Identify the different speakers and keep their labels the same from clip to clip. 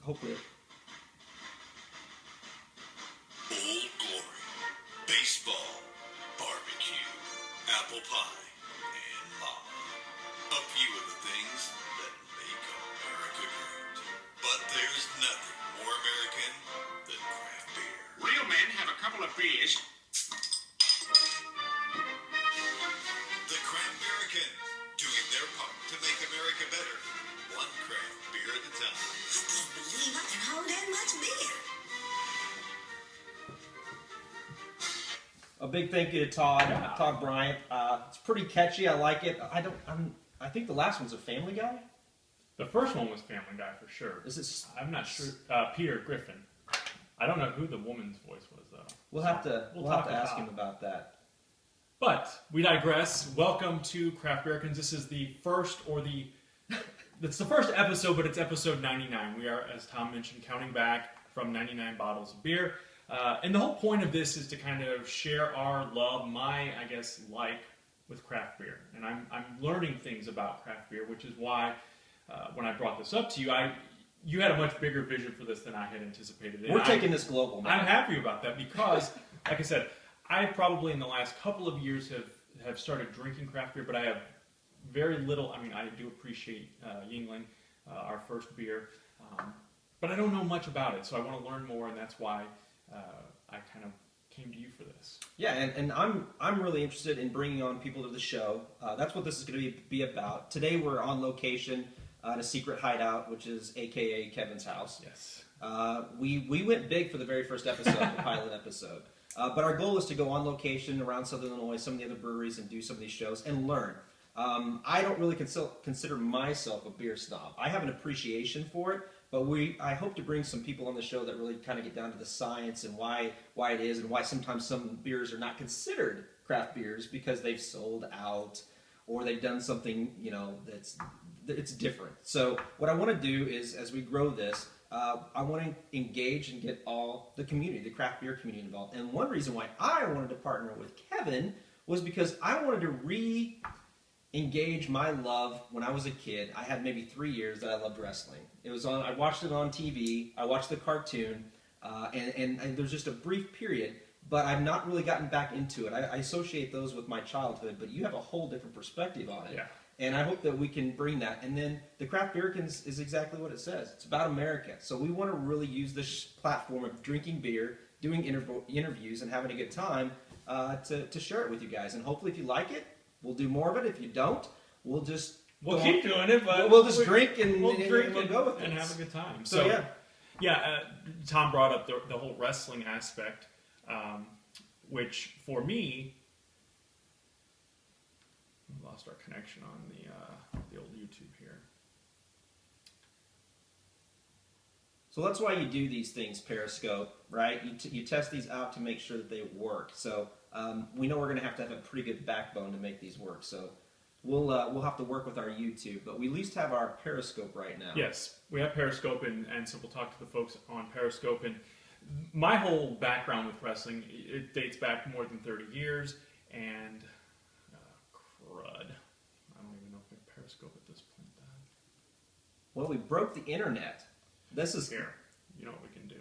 Speaker 1: hopefully.
Speaker 2: Old Glory, baseball, barbecue, apple pie, and Momma. A few of the things that make America great. But there's nothing more American than craft beer.
Speaker 3: Real men have a couple of beers.
Speaker 2: The Craftbeericans, doing their part to make America better, one craft beer at a time.
Speaker 4: I can't believe I can hold that much beer.
Speaker 1: A big thank you to Todd Bryant. It's pretty catchy. I like it. I think the last one's a Family Guy.
Speaker 5: The first one was Family Guy for sure.
Speaker 1: Is it?
Speaker 5: I'm not sure. Peter Griffin. I don't know who the woman's voice was though.
Speaker 1: We'll have to ask him about that.
Speaker 5: But we digress. Welcome to Craftbeericans. This is the first it's the first episode, but it's episode 99. We are, as Tom mentioned, counting back from 99 bottles of beer. And the whole point of this is to kind of share our love, like with craft beer. And I'm learning things about craft beer, which is why when I brought this up to you, you had a much bigger vision for this than I had anticipated.
Speaker 1: We're taking this global now.
Speaker 5: I'm happy about that because, like I said, I probably in the last couple of years have started drinking craft beer, but I have very little. I mean, I do appreciate Yuengling, our first beer, but I don't know much about it, so I want to learn more, and that's why I kind of came to you for this.
Speaker 1: Yeah, and I'm really interested in bringing on people to the show. That's what this is going to be about. Today we're on location at a secret hideout, which is AKA Kevin's house.
Speaker 5: Yes.
Speaker 1: We went big for the very first episode, the pilot episode. But our goal is to go on location around Southern Illinois, some of the other breweries, and do some of these shows and learn. I don't really consider myself a beer snob. I have an appreciation for it, but I hope to bring some people on the show that really kind of get down to the science and why it is, and why sometimes some beers are not considered craft beers because they've sold out or they've done something, that's different. So what I want to do is, as we grow this, I want to engage and get all the community, the craft beer community involved. And one reason why I wanted to partner with Kevin was because I wanted to re-engage my love when I was a kid. I had maybe 3 years that I loved wrestling. I watched it on TV, I watched the cartoon, and there's just a brief period, but I've not really gotten back into it. I associate those with my childhood, but you have a whole different perspective on it.
Speaker 5: Yeah.
Speaker 1: And I hope that we can bring that. And then the Craftbeericans is exactly what it says. It's about America. So we want to really use this platform of drinking beer, doing interviews, and having a good time to share it with you guys. And hopefully if you like it, we'll do more of it. If you don't, we'll
Speaker 5: keep doing it, but
Speaker 1: we'll just drink and
Speaker 5: we'll
Speaker 1: go with it.
Speaker 5: And have a good time.
Speaker 1: So
Speaker 5: yeah. Tom brought up the whole wrestling aspect, which for me, we lost our connection on the old YouTube here.
Speaker 1: So that's why you do these things, Periscope, right? You test these out to make sure that they work. So we know we're going to have a pretty good backbone to make these work. So we'll have to work with our YouTube, but we at least have our Periscope right now.
Speaker 5: Yes, we have Periscope, and so we'll talk to the folks on Periscope. And my whole background with wrestling, it dates back more than 30 years, and crud. I don't even know if we have Periscope at this point.
Speaker 1: Well, we broke the internet. This is
Speaker 5: here. You know what we can do?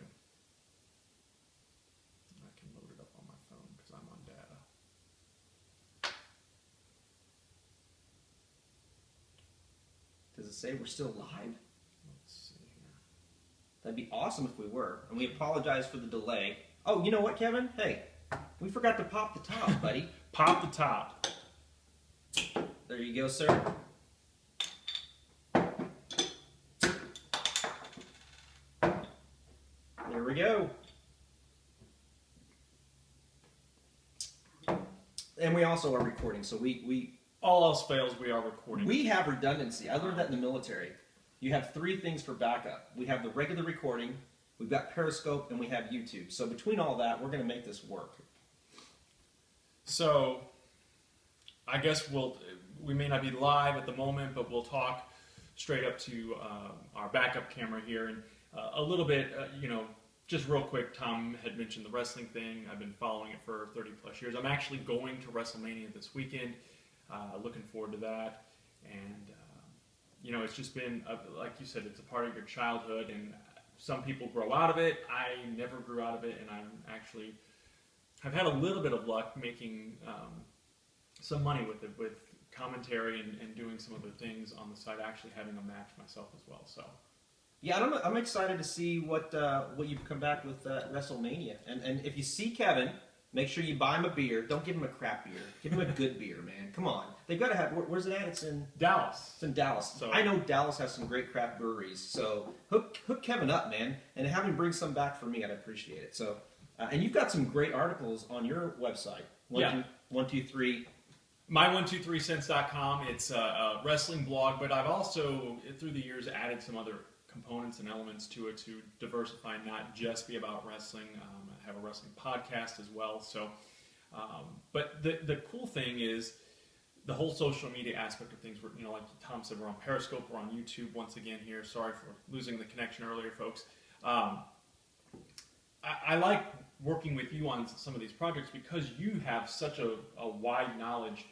Speaker 5: I can load it up on my phone because I'm on data.
Speaker 1: Does it say we're still live?
Speaker 5: Let's see here.
Speaker 1: That'd be awesome if we were. And we apologize for the delay. Oh, you know what, Kevin? Hey, we forgot to pop the top, buddy.
Speaker 5: Pop the top.
Speaker 1: There you go, sir. There we go. And we also are recording, so we
Speaker 5: all else fails, we are recording.
Speaker 1: We have redundancy. I learned that in the military. You have 3 things for backup. We have the regular recording, we've got Periscope, and we have YouTube. So between all that, we're going to make this work.
Speaker 5: So I guess we may not be live at the moment, but we'll talk straight up to our backup camera here. And a little bit, just real quick, Tom had mentioned the wrestling thing. I've been following it for 30 plus years. I'm actually going to WrestleMania this weekend. Looking forward to that. And, it's just been, like you said, it's a part of your childhood. And some people grow out of it. I never grew out of it, and I've had a little bit of luck making some money with it, with commentary and doing some other things on the side, actually having a match myself as well. So.
Speaker 1: Yeah, I'm excited to see what you come back with WrestleMania. And if you see Kevin, make sure you buy him a beer. Don't give him a crap beer. Give him a good beer, man. Come on. They've got to have. Where's it at? It's in
Speaker 5: Dallas.
Speaker 1: It's in Dallas.
Speaker 5: So,
Speaker 1: I know Dallas has some great craft breweries. So hook Kevin up, man, and have him bring some back for me. I'd appreciate it. So, and you've got some great articles on your website. 123.
Speaker 5: My123cents.com. It's a wrestling blog, but I've also, through the years, added some other components and elements to it to diversify, not just be about wrestling. I have a wrestling podcast as well. So, but the cool thing is the whole social media aspect of things. We're, like Tom said, we're on Periscope, we're on YouTube once again here. Sorry for losing the connection earlier, folks. I like working with you on some of these projects because you have such a wide knowledge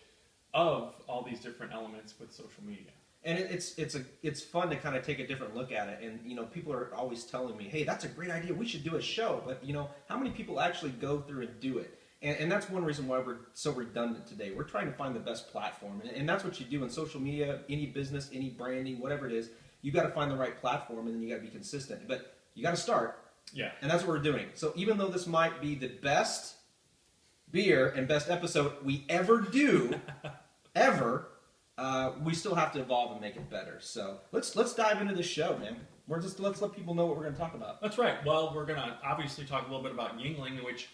Speaker 5: of all these different elements with social media.
Speaker 1: And it's fun to kind of take a different look at it. And people are always telling me, hey, that's a great idea, we should do a show. But how many people actually go through and do it? And that's one reason why we're so redundant today. We're trying to find the best platform, and that's what you do in social media, any business, any branding, whatever it is. You got to find the right platform, and then you got to be consistent. But you got to start.
Speaker 5: Yeah.
Speaker 1: And that's what we're doing. So even though this might be the best beer and best episode we ever do, ever, we still have to evolve and make it better. So let's dive into the show, man. Let's let people know what we're going to talk about.
Speaker 5: That's right. Well, we're going to obviously talk a little bit about Yuengling, which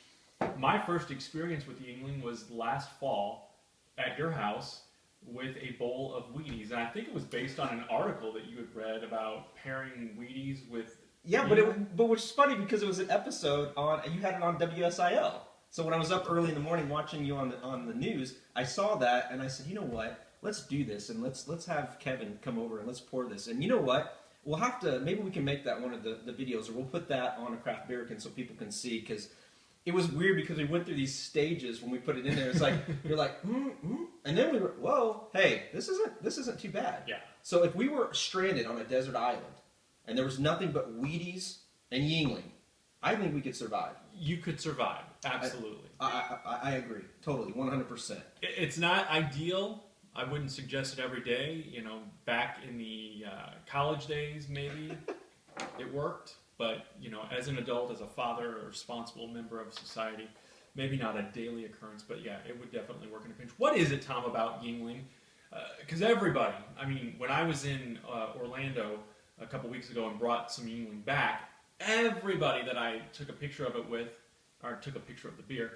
Speaker 5: my first experience with Yuengling was last fall at your house with a bowl of Wheaties. And I think it was based on an article that you had read about pairing Wheaties with...
Speaker 1: Yeah, but which is funny because it was an episode you had it on WSIL. So when I was up early in the morning watching you on the news, I saw that and I said, you know what? Let's do this and let's have Kevin come over and let's pour this. And you know what? We'll have to, maybe we can make that one of the videos, or we'll put that on a Craftbeericans so people can see, because it was weird because we went through these stages when we put it in there. It's like, you're like, and then we were, whoa, hey, this isn't too bad.
Speaker 5: Yeah.
Speaker 1: So if we were stranded on a desert island and there was nothing but Wheaties and Yuengling, I think we could survive.
Speaker 5: You could survive, absolutely.
Speaker 1: I agree, totally, 100%.
Speaker 5: It's not ideal. I wouldn't suggest it every day. Back in the college days, maybe it worked. But, as an adult, as a father, a responsible member of society, maybe not a daily occurrence. But, yeah, it would definitely work in a pinch. What is it, Tom, about Yuengling? Because everybody, when I was in Orlando a couple weeks ago and brought some Yuengling back, everybody that I took a picture of it with, or took a picture of the beer,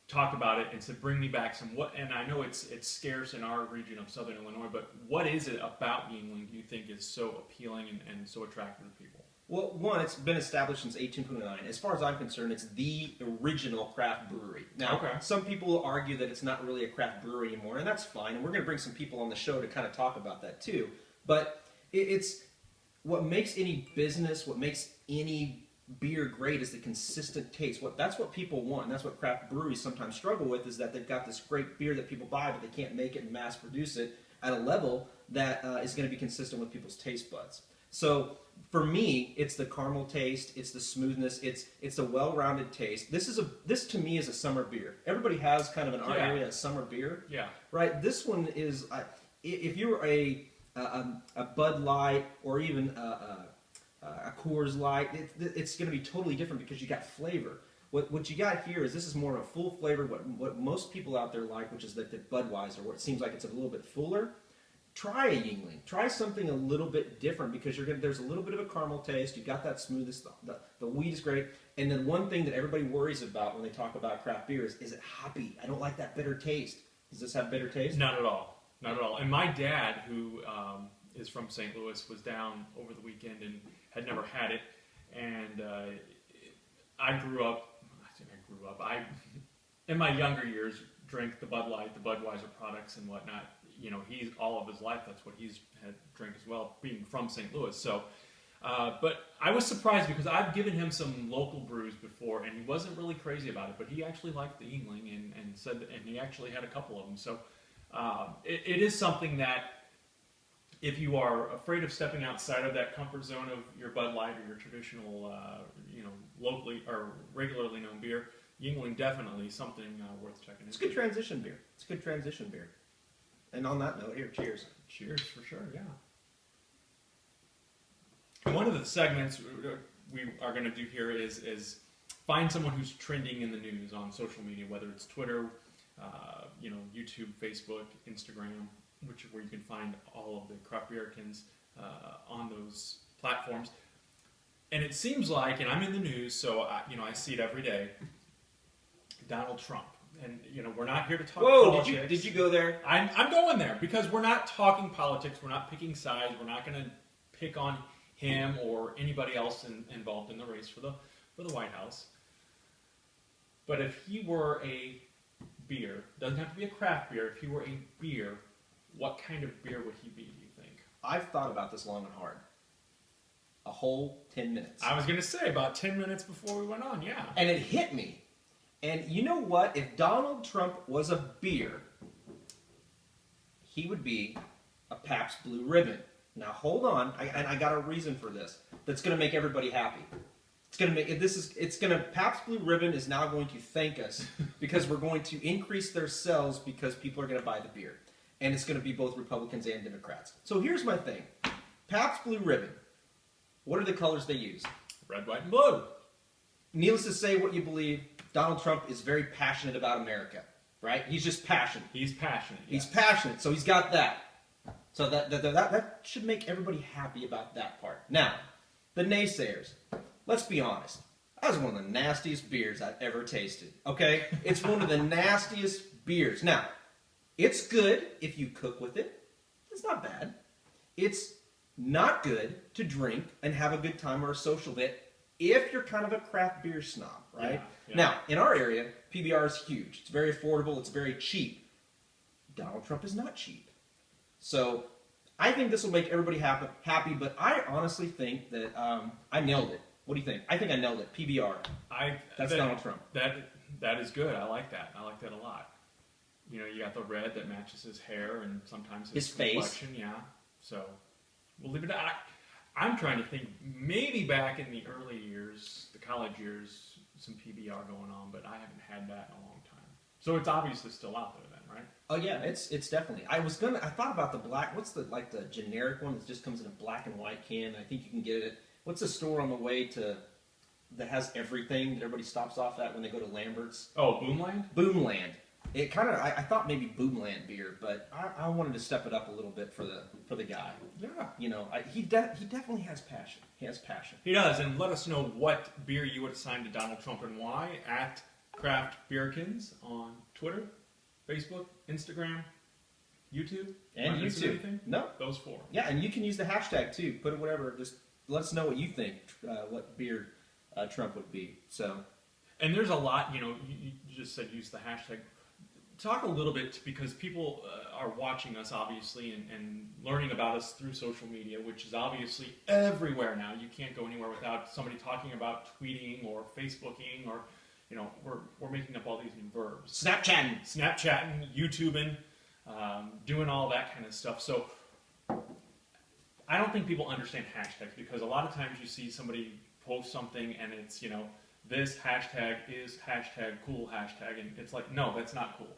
Speaker 5: talked about it and said, bring me back some. And I know it's scarce in our region of Southern Illinois, but what is it about Yuengling do you think is so appealing and so attractive to people?
Speaker 1: Well, one, it's been established since 1829. As far as I'm concerned, it's the original craft brewery. Now, Some people argue that it's not really a craft brewery anymore, and that's fine. And we're going to bring some people on the show to kind of talk about that too. But it's what makes any business, what makes any beer great is the consistent taste. That's what people want, and that's what craft breweries sometimes struggle with, is that they've got this great beer that people buy, but they can't make it and mass produce it at a level that is going to be consistent with people's taste buds. So for me, it's the caramel taste, it's the smoothness, it's a well-rounded taste. This to me is a summer beer. Everybody has kind of in our area a summer beer.
Speaker 5: Yeah.
Speaker 1: Right? This one is, if you're a Bud Light or even a Coors Light, it's going to be totally different because you got flavor. What you got here is this is more of a full flavor, what most people out there like, which is the Budweiser, where it seems like it's a little bit fuller. Try a Yuengling. Try something a little bit different because there's a little bit of a caramel taste. You've got that smoothness. The wheat is great. And then one thing that everybody worries about when they talk about craft beer is it hoppy? I don't like that bitter taste. Does this have bitter taste?
Speaker 5: Not at all. Not at all. And my dad, who is from St. Louis, was down over the weekend and had never had it. And I grew up, in my younger years, drank the Bud Light, the Budweiser products and whatnot. He's all of his life, that's what he's had drank as well, being from St. Louis. So, but I was surprised because I've given him some local brews before, and he wasn't really crazy about it, but he actually liked the Yuengling and said, and he actually had a couple of them. So, it is something that if you are afraid of stepping outside of that comfort zone of your Bud Light or your traditional, locally or regularly known beer, Yuengling definitely something worth checking.
Speaker 1: It's a good transition beer. It's a good transition beer. And on that note, here, cheers.
Speaker 5: Cheers for sure. Yeah. One of the segments we are going to do here is find someone who's trending in the news on social media, whether it's Twitter, YouTube, Facebook, Instagram, where you can find all of the Craftbeericans on those platforms. And it seems like, and I'm in the news, so I see it every day. Donald Trump, and we're not here to talk politics.
Speaker 1: Did you go there?
Speaker 5: I'm going there because we're not talking politics. We're not picking sides. We're not going to pick on him or anybody else involved in the race for the White House. But if he were a beer, doesn't have to be a craft beer. If he were a beer, what kind of beer would he be, do you think?
Speaker 1: I've thought about this long and hard. A whole 10 minutes.
Speaker 5: I was going to say about 10 minutes before we went on, yeah.
Speaker 1: And it hit me. And you know what? If Donald Trump was a beer, he would be a Pabst Blue Ribbon. Now hold on, I got a reason for this. That's going to make everybody happy. Pabst Blue Ribbon is now going to thank us because we're going to increase their sales because people are going to buy the beer. And it's going to be both Republicans and Democrats. So here's my thing. Pabst Blue Ribbon. What are the colors they use?
Speaker 5: Red, white, and blue.
Speaker 1: Needless to say what you believe, Donald Trump is very passionate about America, right? He's just passionate.
Speaker 5: He's passionate.
Speaker 1: He's passionate, so he's got that. So that should make everybody happy about that part. Now, the naysayers. Let's be honest. That was one of the nastiest beers I've ever tasted, okay? It's one of the nastiest beers. Now, it's good if you cook with it. It's not bad. It's not good to drink and have a good time or a social bit if you're kind of a craft beer snob, right?
Speaker 5: Yeah.
Speaker 1: Now, in our area, PBR is huge. It's very affordable. It's very cheap. Donald Trump is not cheap. So I think this will make everybody happy, but I honestly think that I nailed it. What do you think? I think I nailed it. PBR. That's Donald Trump.
Speaker 5: That is good. I like that. I like that a lot. You got the red that matches his hair and sometimes his complexion.
Speaker 1: Face.
Speaker 5: Yeah. So we'll leave it at I'm trying to think, maybe back in the early years, the college years, some PBR going on, but I haven't had that in a long time. So it's obviously still out there then, right?
Speaker 1: Oh yeah, it's definitely. I thought about the black. What's the generic one that just comes in a black and white can? I think you can get it. What's the store on the way to that has everything that everybody stops off at when they go to Lambert's?
Speaker 5: Oh, Boomland?
Speaker 1: Boomland. It kind of. I thought maybe Boomland beer, but I wanted to step it up a little bit for the guy.
Speaker 5: Yeah.
Speaker 1: He definitely has passion. He has passion.
Speaker 5: He does, and let us know what beer you would assign to Donald Trump and why at Craftbeericans on Twitter, Facebook, Instagram, YouTube.
Speaker 1: And YouTube.
Speaker 5: Anything?
Speaker 1: No.
Speaker 5: Those 4.
Speaker 1: Yeah, and you can use the hashtag too. Put it whatever. Just let us know what you think. What beer Trump would be. So.
Speaker 5: And there's a lot. You just said use the hashtag. Talk a little bit, because people are watching us, obviously, and learning about us through social media, which is obviously everywhere now. You can't go anywhere without somebody talking about tweeting or Facebooking or, we're making up all these new verbs. Snapchatting, YouTubing, doing all that kind of stuff. So I don't think people understand hashtags, because a lot of times you see somebody post something and it's, this hashtag is hashtag cool hashtag, and it's like, no, that's not cool.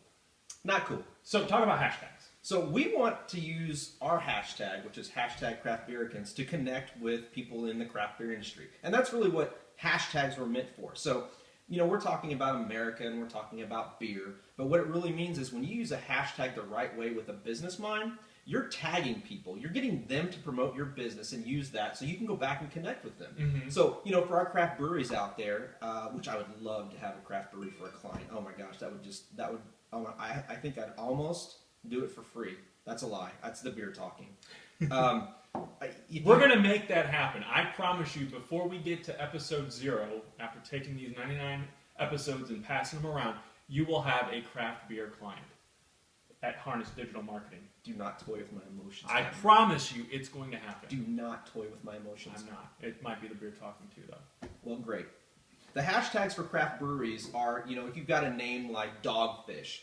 Speaker 1: Not cool.
Speaker 5: So talk about hashtags.
Speaker 1: So we want to use our hashtag, which is hashtag Craftbeericans, to connect with people in the craft beer industry. And that's really what hashtags were meant for. So, we're talking about America and we're talking about beer, but what it really means is when you use a hashtag the right way with a business mind, you're tagging people. You're getting them to promote your business and use that so you can go back and connect with them.
Speaker 5: Mm-hmm.
Speaker 1: So, for our craft breweries out there, which I would love to have a craft brewery for a client. Oh my gosh, I think I'd almost do it for free. That's a lie. That's the beer talking.
Speaker 5: We're going to make that happen. I promise you, before we get to episode 0, after taking these 99 episodes and passing them around, you will have a craft beer client at Harness Digital Marketing.
Speaker 1: Do not toy with my emotions.
Speaker 5: I promise you it's going to happen.
Speaker 1: Do not toy with my emotions.
Speaker 5: I'm not. It might be the beer talking too, though.
Speaker 1: Well, great. The hashtags for craft breweries are, if you've got a name like Dogfish,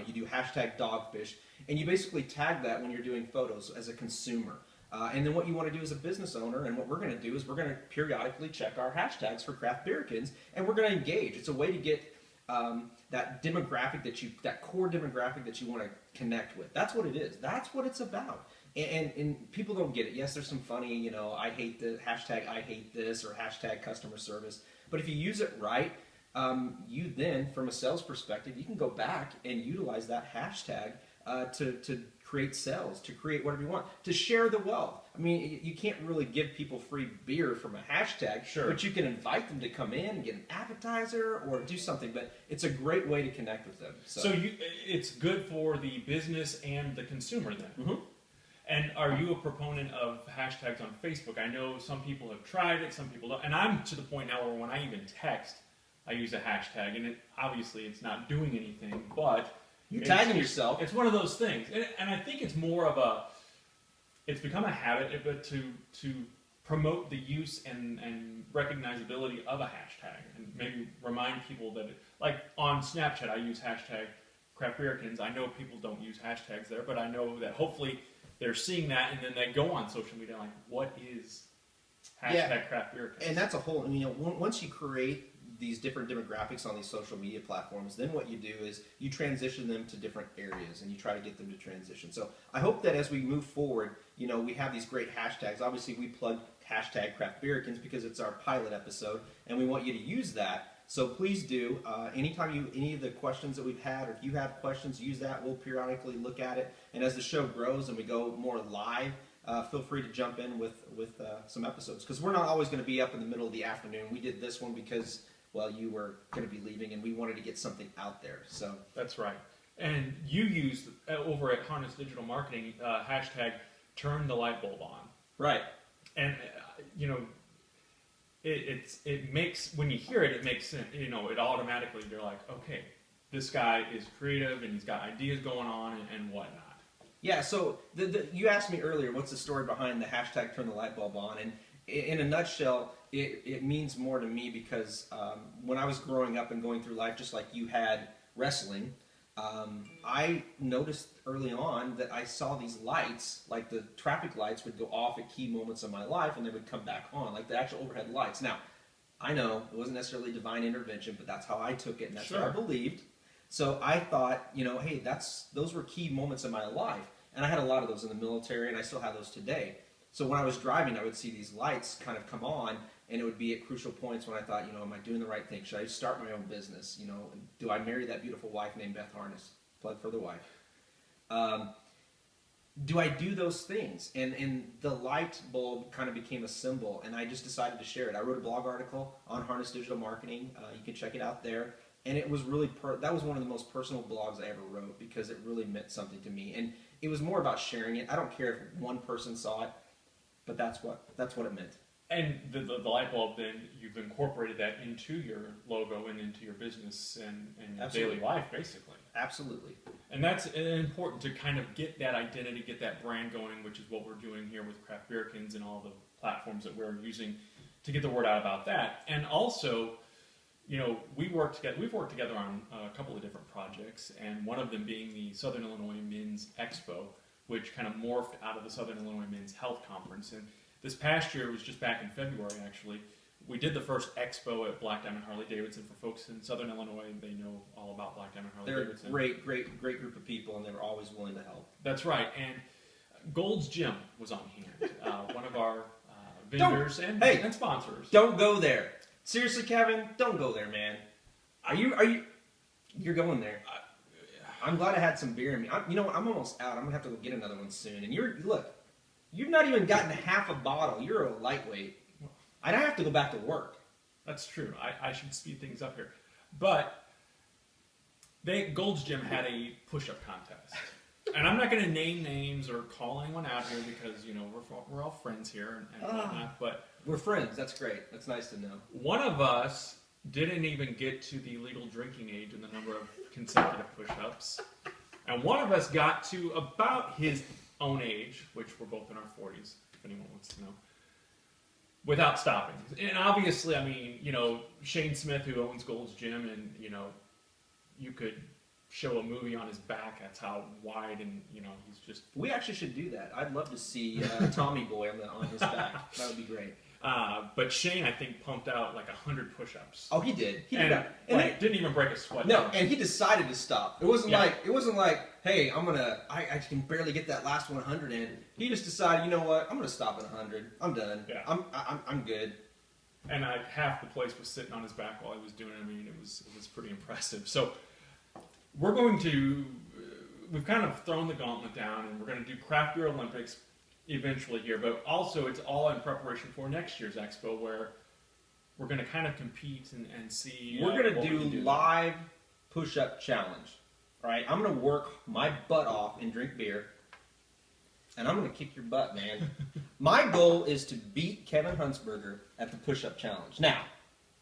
Speaker 1: You do hashtag dogfish, and you basically tag that when you're doing photos as a consumer. And then what you want to do as a business owner, and what we're going to do is we're going to periodically check our hashtags for Craftbeericans, and we're going to engage. It's a way to get that demographic that core demographic that you want to connect with. That's what it is. That's what it's about. And people don't get it. Yes, there's some funny, I hate the hashtag I hate this or hashtag customer service. But if you use it right, you then, from a sales perspective, you can go back and utilize that hashtag to create sales, to create whatever you want, to share the wealth. I mean, you can't really give people free beer from a hashtag,
Speaker 5: sure,
Speaker 1: but you can invite them to come in and get an appetizer or do something. But it's a great way to connect with them. So
Speaker 5: it's good for the business and the consumer then. Mm-hmm. And are you a proponent of hashtags on Facebook? I know some people have tried it, some people don't. And I'm to the point now where when I even text, I use a hashtag. And obviously it's not doing anything, but
Speaker 1: you're tagging yourself.
Speaker 5: It's one of those things. And I think it's more of it's become a habit, but to promote the use and recognizability of a hashtag. And maybe remind people that, like on Snapchat, I use hashtag Craftbeericans. I know people don't use hashtags there, but I know that hopefully they're seeing that, and then they go on social media like, what is hashtag Craftbeericans?
Speaker 1: And that's a whole, once you create these different demographics on these social media platforms, then what you do is you transition them to different areas, and you try to get them to transition. So I hope that as we move forward, we have these great hashtags. Obviously, we plug hashtag Craftbeericans because it's our pilot episode, and we want you to use that. So please do. Anytime any of the questions that we've had, or if you have questions, use that. We'll periodically look at it. And as the show grows and we go more live, feel free to jump in with some episodes. Because we're not always going to be up in the middle of the afternoon. We did this one because, well, you were going to be leaving and we wanted to get something out there. So
Speaker 5: that's right. And you used, over at Harness Digital Marketing, hashtag turn the light bulb on.
Speaker 1: Right.
Speaker 5: And, it makes, when you hear it, it makes sense. It automatically, you're like, okay, this guy is creative and he's got ideas going on and whatnot.
Speaker 1: Yeah, so you asked me earlier, what's the story behind the hashtag turn the light bulb on? And in a nutshell, it means more to me because when I was growing up and going through life, just like you had wrestling, I noticed early on that I saw these lights, like the traffic lights would go off at key moments of my life and they would come back on, like the actual overhead lights. Now, I know it wasn't necessarily divine intervention, but that's how I took it and that's what I believed. So I thought, hey, those were key moments in my life. And I had a lot of those in the military and I still have those today. So when I was driving, I would see these lights kind of come on, and it would be at crucial points when I thought, am I doing the right thing? Should I start my own business? Do I marry that beautiful wife named Beth Harness? Plug for the wife. Do I do those things? And the light bulb kind of became a symbol, and I just decided to share it. I wrote a blog article on Harness Digital Marketing. You can check it out there. And it was really, that was one of the most personal blogs I ever wrote because it really meant something to me. And it was more about sharing it. I don't care if one person saw it, but that's what it meant. And
Speaker 5: the light bulb, then you've incorporated that into your logo and into your business and your daily life, basically.
Speaker 1: Absolutely.
Speaker 5: And that's important to kind of get that identity, get that brand going, which is what we're doing here with Craftbeericans and all the platforms that we're using to get the word out about that. And also, we've worked together on a couple of different projects, and one of them being the Southern Illinois Men's Expo, which kind of morphed out of the Southern Illinois Men's Health Conference. And this past year, it was just back in February, actually, we did the first expo at Black Diamond Harley-Davidson. For folks in Southern Illinois, they know all about Black Diamond Harley-Davidson.
Speaker 1: They're a great group of people, and they were always willing to help.
Speaker 5: That's right. And Gold's Gym was on hand, one of our vendors and sponsors.
Speaker 1: Don't go there. Seriously, Kevin, don't go there, man. You're going there. I'm glad I had some beer in me. I'm almost out. I'm going to have to go get another one soon. And you've not even gotten half a bottle. You're a lightweight. I don't have to go back to work.
Speaker 5: That's true. I should speed things up here. But Gold's Gym had a push-up contest. And I'm not going to name names or call anyone out here because, we're all friends here and whatnot. But
Speaker 1: we're friends. That's great. That's nice to know.
Speaker 5: One of us didn't even get to the legal drinking age in the number of consecutive push-ups. And one of us got to about his own age, which we're both in our 40s, if anyone wants to know, without stopping. And obviously, Shane Smith, who owns Gold's Gym, and, you could show a movie on his back. That's how wide and he's just.
Speaker 1: We actually should do that. I'd love to see Tommy Boy on his back. That would be great.
Speaker 5: But Shane, I think, pumped out like 100 push-ups.
Speaker 1: Oh, he did. He
Speaker 5: and,
Speaker 1: did that. And
Speaker 5: didn't even break a sweat.
Speaker 1: No, and he decided to stop. It wasn't like, hey, I can barely get that last 100 in. He just decided, you know what? I'm gonna stop at 100. I'm done.
Speaker 5: Yeah.
Speaker 1: I'm good.
Speaker 5: And half the place was sitting on his back while he was doing it. I mean, it was pretty impressive. So we're going to we've kind of thrown the gauntlet down, and we're going to do Craftbeerolympics eventually here. But also, it's all in preparation for next year's expo, where we're going to kind of compete and see.
Speaker 1: We're going to do live push-up challenge. All right, I'm going to work my butt off and drink beer, and I'm going to kick your butt, man. My goal is to beat Kevin Hunsperger at the push-up challenge. Now,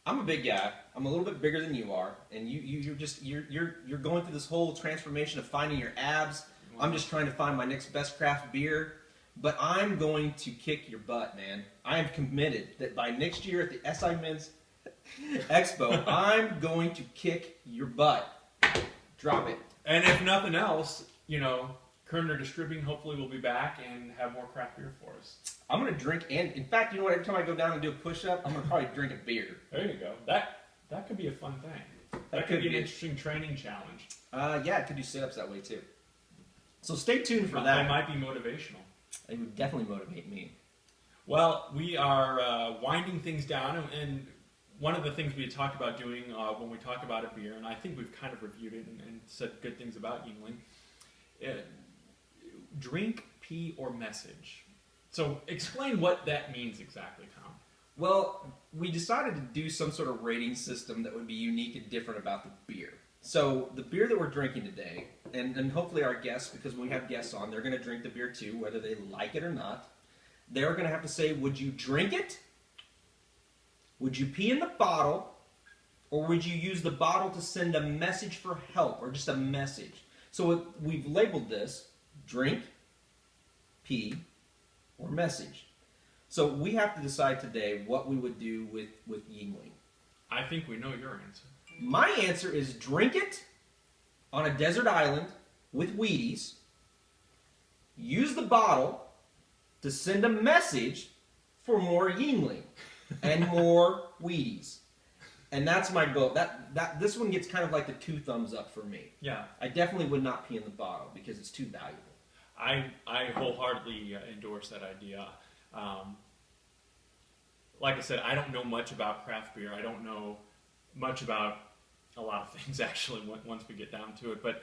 Speaker 1: I'm a big guy. I'm a little bit bigger than you are, and you're going through this whole transformation of finding your abs. I'm just trying to find my next best craft beer, but I'm going to kick your butt, man. I am committed that by next year at the SI Men's Expo, I'm going to kick your butt. Drop it.
Speaker 5: And if nothing else, Kerner Distributing hopefully will be back and have more craft beer for us.
Speaker 1: I'm going to drink, and in fact, you know what? Every time I go down and do a push-up, I'm going to probably drink a beer.
Speaker 5: There you go. That could be a fun thing. That could be an interesting training challenge.
Speaker 1: Yeah, it could do sit-ups that way too. So stay tuned for that.
Speaker 5: It might be motivational.
Speaker 1: It would definitely motivate me.
Speaker 5: Well, we are winding things down, and one of the things we had talked about doing when we talk about a beer, and I think we've kind of reviewed it and said good things about Yuengling, drink, pee, or message. So explain what that means exactly, Tom.
Speaker 1: Well, we decided to do some sort of rating system that would be unique and different about the beer. So the beer that we're drinking today, and hopefully our guests, because when we have guests on, they're going to drink the beer too, whether they like it or not. They're going to have to say, would you drink it? Would you pee in the bottle? Or would you use the bottle to send a message for help, or just a message? So we've labeled this drink, pee, or message. So we have to decide today what we would do with Yuengling.
Speaker 5: I think we know your answer.
Speaker 1: My answer is drink it on a desert island with Wheaties. Use the bottle to send a message for more Yuengling and more Wheaties. And that's my goal. This one gets kind of like the 2 thumbs up for me.
Speaker 5: Yeah.
Speaker 1: I definitely would not pee in the bottle because it's too valuable.
Speaker 5: I wholeheartedly endorse that idea. Like I said, I don't know much about craft beer. I don't know much about a lot of things, actually, once we get down to it. But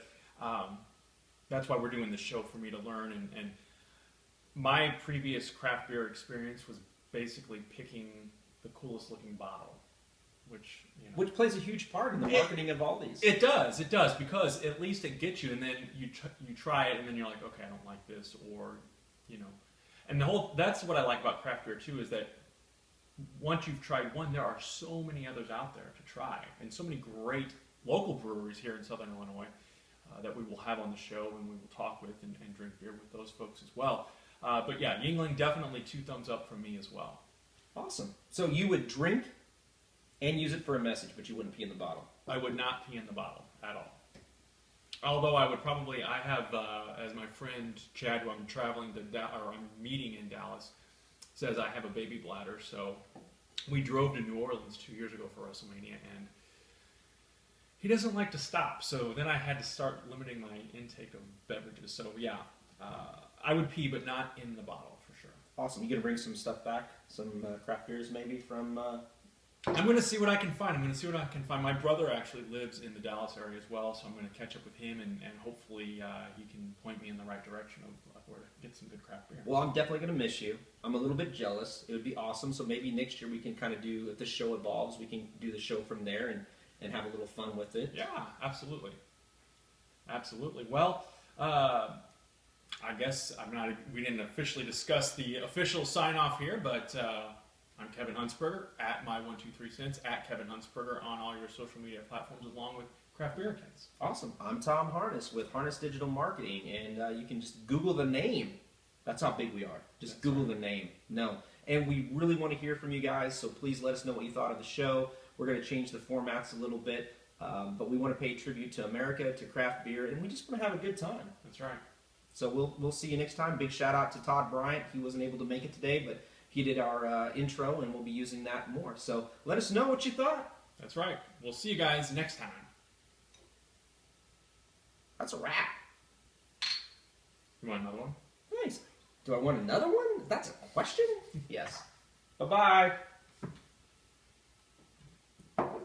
Speaker 5: that's why we're doing this show, for me to learn. And my previous craft beer experience was basically picking the coolest looking bottle, which
Speaker 1: plays a huge part in the marketing of all these.
Speaker 5: It does, because at least it gets you, and then you try it, and then you're like, okay, I don't like this, or and that's what I like about craft beer too, is that once you've tried one, there are so many others out there to try, and so many great local breweries here in Southern Illinois that we will have on the show, and we will talk with and drink beer with those folks as well. But yeah, Yuengling, definitely 2 thumbs up from me as well.
Speaker 1: Awesome. So you would drink and use it for a message, but you wouldn't pee in the bottle.
Speaker 5: I would not pee in the bottle at all. Although I have, as my friend Chad, who I'm I'm meeting in Dallas, says I have a baby bladder. So we drove to New Orleans 2 years ago for WrestleMania, and he doesn't like to stop. So then I had to start limiting my intake of beverages. So yeah, I would pee, but not in the bottle for sure.
Speaker 1: Awesome. You gonna bring some stuff back? Some craft beers maybe from...
Speaker 5: I'm going to see what I can find. My brother actually lives in the Dallas area as well, so I'm going to catch up with him, and hopefully he can point me in the right direction of where to get some good craft beer.
Speaker 1: Well, I'm definitely going to miss you. I'm a little bit jealous. It would be awesome. So maybe next year we can kind of do, if the show evolves, we can do the show from there and have a little fun with it.
Speaker 5: Yeah, absolutely. Absolutely. Well, I guess we didn't officially discuss the official sign-off here, but... I'm Kevin Hunsperger, at my123cents, at Kevin Hunsperger on all your social media platforms, along with Craftbeericans.
Speaker 1: Awesome. I'm Tom Harness with Harness Digital Marketing, and you can just Google the name. That's how big we are. Just Google the name. No. And we really want to hear from you guys, so please let us know what you thought of the show. We're going to change the formats a little bit. But we want to pay tribute to America, to craft beer, and we just want to have a good time.
Speaker 5: That's right.
Speaker 1: So we'll see you next time. Big shout out to Todd Bryant. He wasn't able to make it today, but he did our intro, and we'll be using that more. So let us know what you thought.
Speaker 5: That's right. We'll see you guys next time.
Speaker 1: That's a wrap.
Speaker 5: You want another one?
Speaker 1: Nice. Do I want another one? That's a question? Yes.
Speaker 5: Bye-bye.